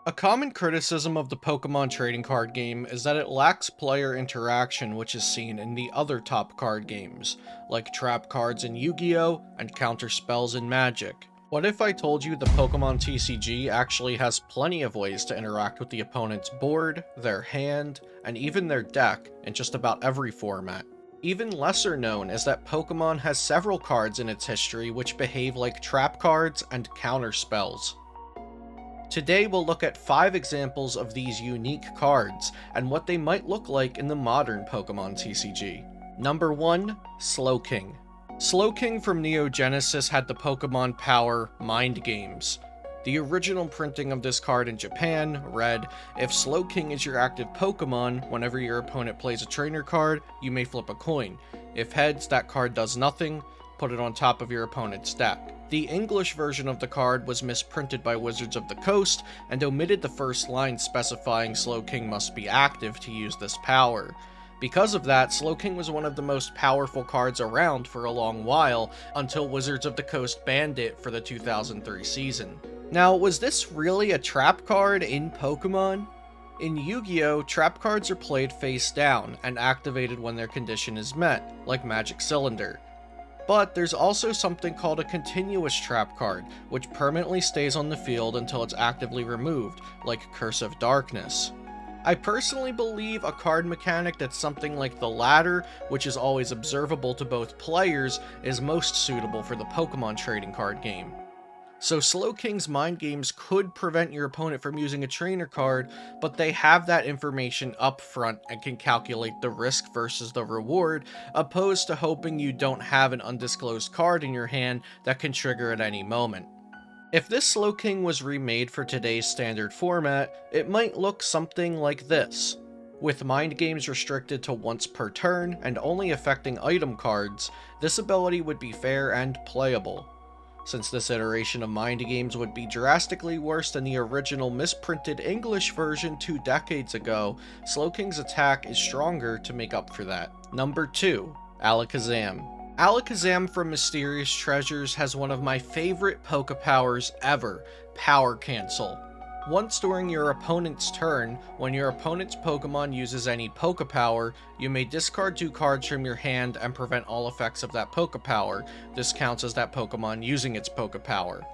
A common criticism of the Pokemon trading card game is that it lacks player interaction, which is seen in the other top card games, like trap cards in Yu-Gi-Oh! And counterspells in Magic. What if I told you the Pokemon TCG actually has plenty of ways to interact with the opponent's board, their hand, and even their deck in just about every format? Even lesser known is that Pokemon has several cards in its history which behave like trap cards and counterspells. Today we'll look at 5 examples of these unique cards, and what they might look like in the modern Pokemon TCG. Number 1. Slowking. Slowking from Neo Genesis had the Pokemon power Mind Games. The original printing of this card in Japan read, "If Slowking is your active Pokemon, whenever your opponent plays a trainer card, you may flip a coin. If heads, that card does nothing, put it on top of your opponent's deck." The English version of the card was misprinted by Wizards of the Coast and omitted the first line specifying Slowking must be active to use this power. Because of that, Slowking was one of the most powerful cards around for a long while, until Wizards of the Coast banned it for the 2003 season. Now, was this really a trap card in Pokemon? In Yu-Gi-Oh!, trap cards are played face down and activated when their condition is met, like Magic Cylinder. But there's also something called a continuous trap card, which permanently stays on the field until it's actively removed, like Curse of Darkness. I personally believe a card mechanic that's something like the latter, which is always observable to both players, is most suitable for the Pokemon trading card game. So Slowking's Mind Games could prevent your opponent from using a trainer card, but they have that information up front and can calculate the risk versus the reward, opposed to hoping you don't have an undisclosed card in your hand that can trigger at any moment. If this Slowking was remade for today's standard format, it might look something like this. With Mind Games restricted to once per turn and only affecting item cards, this ability would be fair and playable. Since this iteration of Mind Games would be drastically worse than the original misprinted English version 2 decades ago, Slowking's attack is stronger to make up for that. Number 2. Alakazam. Alakazam from Mysterious Treasures has one of my favorite Poke Powers ever, Power Cancel. Once during your opponent's turn, when your opponent's Pokemon uses any Poke Power, you may discard 2 cards from your hand and prevent all effects of that Poke Power. This counts as that Pokemon using its Poke Power.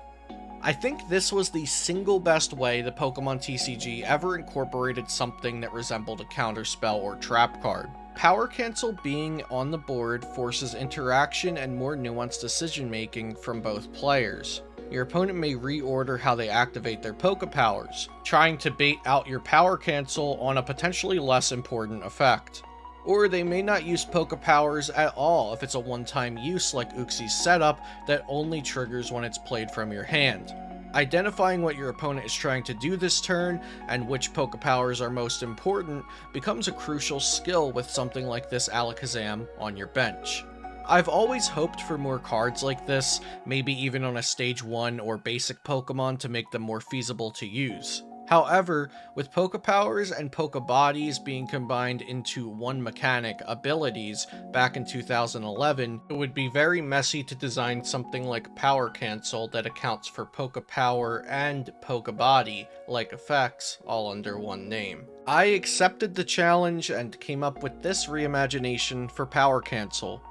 I think this was the single best way the Pokemon TCG ever incorporated something that resembled a counterspell or trap card. Power Cancel being on the board forces interaction and more nuanced decision making from both players. Your opponent may reorder how they activate their Poke Powers, trying to bait out your Power Cancel on a potentially less important effect. Or they may not use Poke Powers at all if it's a one-time use like Uxi's setup that only triggers when it's played from your hand. Identifying what your opponent is trying to do this turn and which Poke Powers are most important becomes a crucial skill with something like this Alakazam on your bench. I've always hoped for more cards like this, maybe even on a stage 1 or basic Pokemon to make them more feasible to use. However, with Poke Powers and Poke Bodies being combined into one mechanic, abilities, back in 2011, it would be very messy to design something like Power Cancel that accounts for Poke Power and Poke Body, like effects, all under one name. I accepted the challenge and came up with this reimagination for Power Cancel.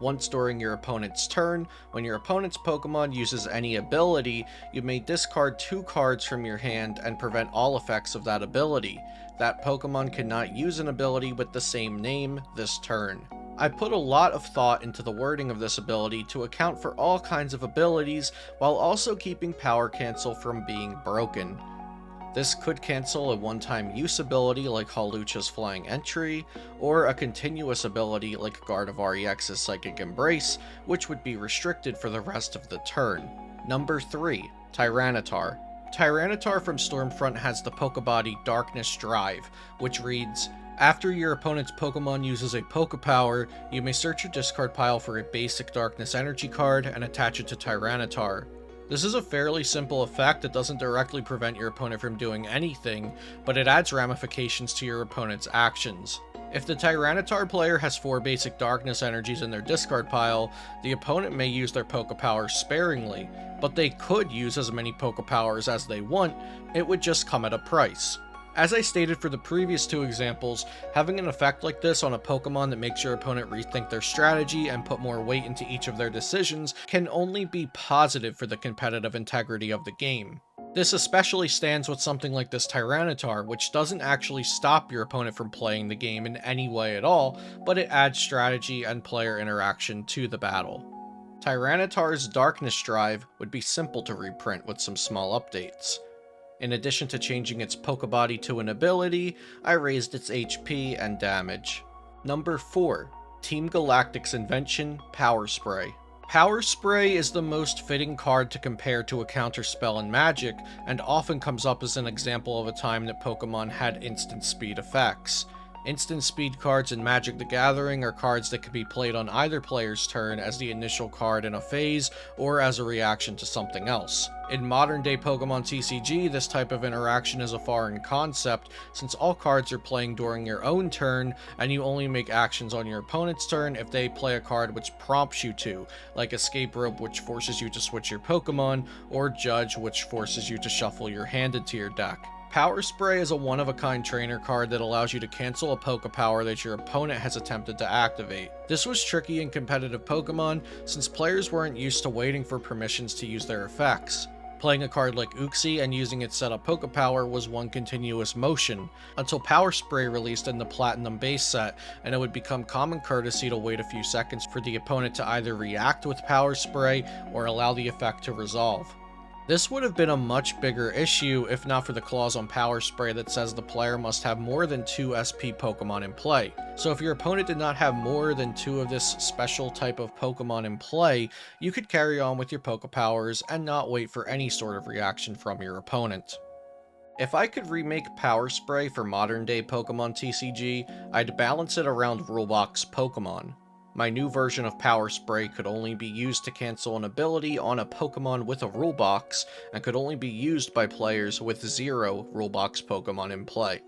Once during your opponent's turn, when your opponent's Pokemon uses any ability, you may discard 2 cards from your hand and prevent all effects of that ability. That Pokemon cannot use an ability with the same name this turn. I put a lot of thought into the wording of this ability to account for all kinds of abilities, while also keeping Power Cancel from being broken. This could cancel a one-time use ability like Hawlucha's Flying Entry, or a continuous ability like Gardevoir EX's Psychic Embrace, which would be restricted for the rest of the turn. Number 3. Tyranitar. Tyranitar from Stormfront has the Pokebody Darkness Drive, which reads, after your opponent's Pokemon uses a Poke Power, you may search your discard pile for a basic Darkness Energy card and attach it to Tyranitar. This is a fairly simple effect that doesn't directly prevent your opponent from doing anything, but it adds ramifications to your opponent's actions. If the Tyranitar player has 4 basic darkness energies in their discard pile, the opponent may use their Poképowers sparingly, but they could use as many Poképowers as they want. It would just come at a price. As I stated for the previous 2 examples, having an effect like this on a Pokemon that makes your opponent rethink their strategy and put more weight into each of their decisions can only be positive for the competitive integrity of the game. This especially stands with something like this Tyranitar, which doesn't actually stop your opponent from playing the game in any way at all, but it adds strategy and player interaction to the battle. Tyranitar's Darkness Drive would be simple to reprint with some small updates. In addition to changing its Pokebody to an ability, I raised its HP and damage. Number 4. Team Galactic's invention, Power Spray. Power Spray is the most fitting card to compare to a Counterspell in Magic, and often comes up as an example of a time that Pokemon had instant speed effects. Instant speed cards in Magic the Gathering are cards that can be played on either player's turn as the initial card in a phase, or as a reaction to something else. In modern day Pokemon TCG, this type of interaction is a foreign concept, since all cards are playing during your own turn, and you only make actions on your opponent's turn if they play a card which prompts you to, like Escape Rope, which forces you to switch your Pokemon, or Judge, which forces you to shuffle your hand into your deck. Power Spray is a one-of-a-kind trainer card that allows you to cancel a Pokepower that your opponent has attempted to activate. This was tricky in competitive Pokemon, since players weren't used to waiting for permissions to use their effects. Playing a card like Uxie and using its setup Pokepower was one continuous motion, until Power Spray released in the Platinum base set, and it would become common courtesy to wait a few seconds for the opponent to either react with Power Spray or allow the effect to resolve. This would have been a much bigger issue if not for the clause on Power Spray that says the player must have more than 2 SP Pokemon in play. So if your opponent did not have more than 2 of this special type of Pokemon in play, you could carry on with your Pokepowers and not wait for any sort of reaction from your opponent. If I could remake Power Spray for modern day Pokemon TCG, I'd balance it around Rulebox Pokemon. My new version of Power Spray could only be used to cancel an ability on a Pokemon with a rule box, and could only be used by players with 0 rule box Pokemon in play.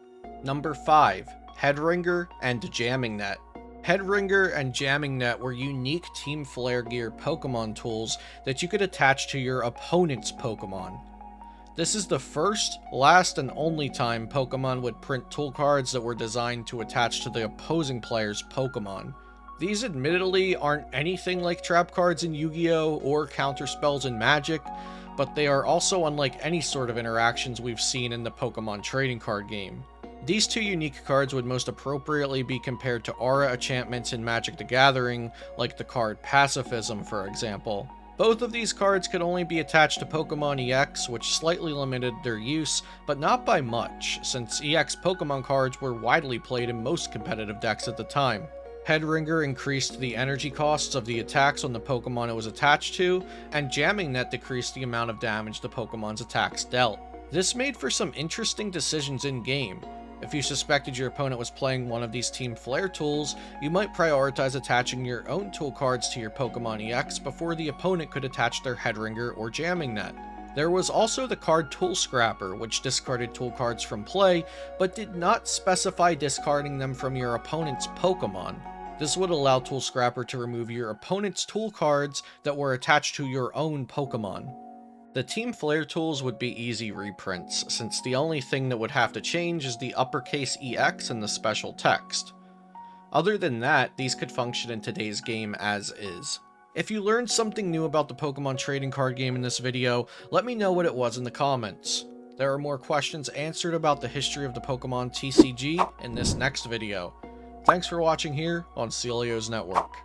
Number 5. Headringer and Jamming Net. Headringer and Jamming Net were unique Team Flare Gear Pokemon tools that you could attach to your opponent's Pokemon. This is the first, last, and only time Pokemon would print tool cards that were designed to attach to the opposing player's Pokemon. These admittedly aren't anything like trap cards in Yu-Gi-Oh! Or counterspells in Magic, but they are also unlike any sort of interactions we've seen in the Pokemon trading card game. These 2 unique cards would most appropriately be compared to aura enchantments in Magic the Gathering, like the card Pacifism, for example. Both of these cards could only be attached to Pokemon EX, which slightly limited their use, but not by much, since EX Pokemon cards were widely played in most competitive decks at the time. Headringer increased the energy costs of the attacks on the Pokemon it was attached to, and Jamming Net decreased the amount of damage the Pokemon's attacks dealt. This made for some interesting decisions in-game. If you suspected your opponent was playing one of these Team Flare tools, you might prioritize attaching your own tool cards to your Pokemon EX before the opponent could attach their Headringer or Jamming Net. There was also the card Tool Scrapper, which discarded tool cards from play, but did not specify discarding them from your opponent's Pokemon. This would allow Tool Scrapper to remove your opponent's tool cards that were attached to your own Pokemon. The Team Flare tools would be easy reprints, since the only thing that would have to change is the uppercase EX and the special text. Other than that, these could function in today's game as is. If you learned something new about the Pokemon trading card game in this video, let me know what it was in the comments. There are more questions answered about the history of the Pokemon TCG in this next video. Thanks for watching here on Celio's Network.